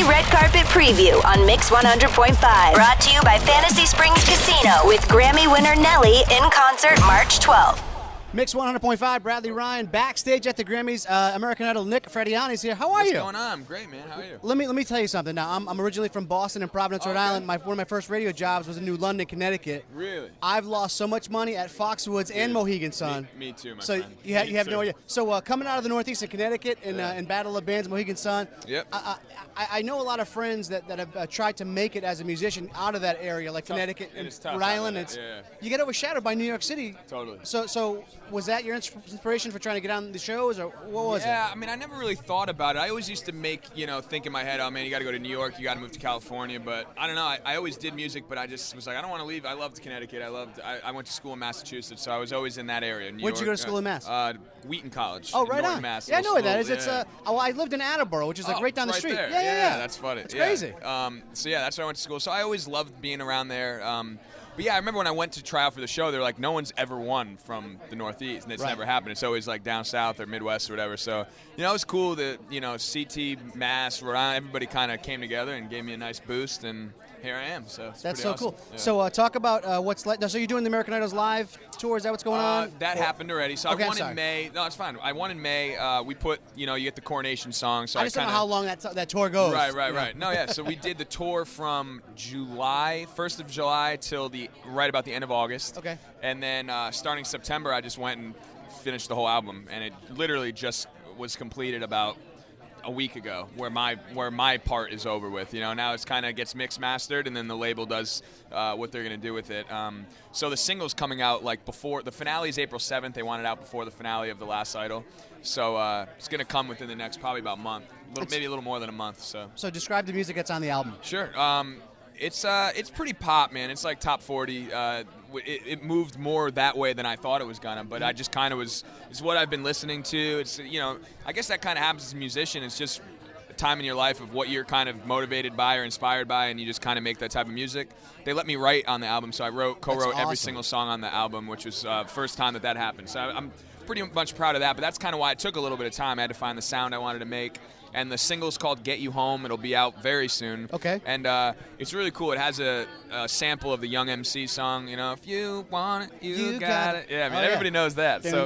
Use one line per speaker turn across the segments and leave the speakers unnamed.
Red Carpet Preview on Mix 100.5. Brought to you by Fantasy Springs Casino with Grammy winner Nelly in concert March 12th.
Mix 100.5, Bradley Ryan, backstage at the Grammys. American Idol Nick Fradiani is here. How are you?
What's going on? I'm great, man. How are you?
Let me tell you something. Now, I'm originally from Boston and Providence, Rhode Island. One of my first radio jobs was in New London, Connecticut.
Really?
I've lost so much money at Foxwoods and Mohegan Sun.
Me too, my
so
friend.
You have no idea. So coming out of the Northeast of Connecticut in Battle of Bands, Mohegan Sun.
Yep.
I know a lot of friends that have tried to make it as a musician out of that area, like Connecticut and Rhode Island. You get overshadowed by New York City.
Totally.
So was that your inspiration for trying to get on the shows, or what was it?
Yeah, I mean, I never really thought about it. I always used to think in my head, oh man, you got to go to New York, you got to move to California. But I don't know. I always did music, but I just was like, I don't want to leave. I loved Connecticut. I went to school in Massachusetts, so I was always in that area.
Where'd you go to school in Mass?
Wheaton College.
Oh, right on.
Mass,
yeah, I know where that is.
Yeah.
I lived in Attleboro, which is like right down the street.
There.
Yeah.
That's funny.
It's crazy.
So yeah, that's where I went to school. So I always loved being around there. But yeah, I remember when I went to try out for the show, they're like, no one's ever won from the Northeast, and it's never happened. It's always like down south or Midwest or whatever. So, it was cool that, CT, Mass, Rhode Island, everybody kind of came together and gave me a nice boost, and here I am. So
that's so
awesome.
cool.
Yeah.
So talk about what's like. So you're doing the American Idols live tour? Is that what's going on?
That happened already. So
okay,
I won in May. No, it's fine. I won in May. We put, you get the coronation song. So
I just don't know how long that tour goes.
Right. No, yeah. So we did the tour from July, 1st of July till right about the end of August.
Okay.
And then starting September, I just went and finished the whole album, and it literally just was completed about a week ago, where my part is over with. Now it's kind of gets mixed mastered, and then the label does what they're gonna do with it. So the single's coming out like before the finale is April 7th. They want it out before the finale of The Last Idol, so it's gonna come within the next probably about a month, maybe a little more than a month. So
describe the music that's on the album.
Sure. It's pretty pop, man. It's like top 40. It moved more that way than I thought it was gonna, but I just kind of it's what I've been listening to. It's I guess that kind of happens as a musician. It's just a time in your life of what you're kind of motivated by or inspired by, and you just kind of make that type of music. They let me write on the album, so I co-wrote
awesome.
every single song on the album, which was first time that happened. So I'm pretty much proud of that, but that's kind of why it took a little bit of time. I had to find the sound I wanted to make. And the single's called Get You Home. It'll be out very soon.
Okay.
And it's really cool. It has a sample of the Young MC song, if you want it, you got it. Yeah, I mean, everybody knows that. So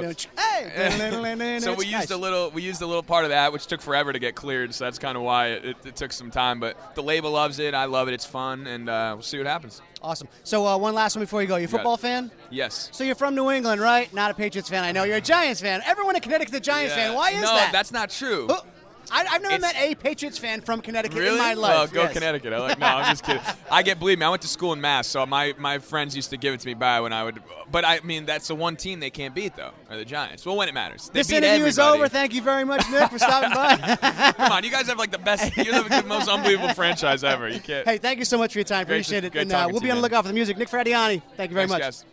we used a little part of that, which took forever to get cleared, so that's kind of why it took some time. But the label loves it. I love it. It's fun, and we'll see what happens.
Awesome. So one last one before you go. You a football fan?
Yes.
So you're from New England, right? Not a Patriots fan, I know. You're a Giants fan. Everyone in Connecticut's a Giants fan. Why is that?
No, that's not true.
I've never met a Patriots fan from Connecticut
really?
in my life.
Well, go Connecticut. No, I'm just kidding. Believe me, I went to school in Mass, so my friends used to give it to me when I would. But I mean, that's the one team they can't beat, though, are the Giants. Well, when it matters. They
this
beat
interview
everybody.
is over. Thank you very much, Nick, for stopping by.
Come on, you guys have like the best. You're the most unbelievable franchise ever. You can't.
Hey, thank you so much for your time. Appreciate it.
Great
and we'll be on the lookout for the music. Nick Fradiani, thank you very much.
Guys.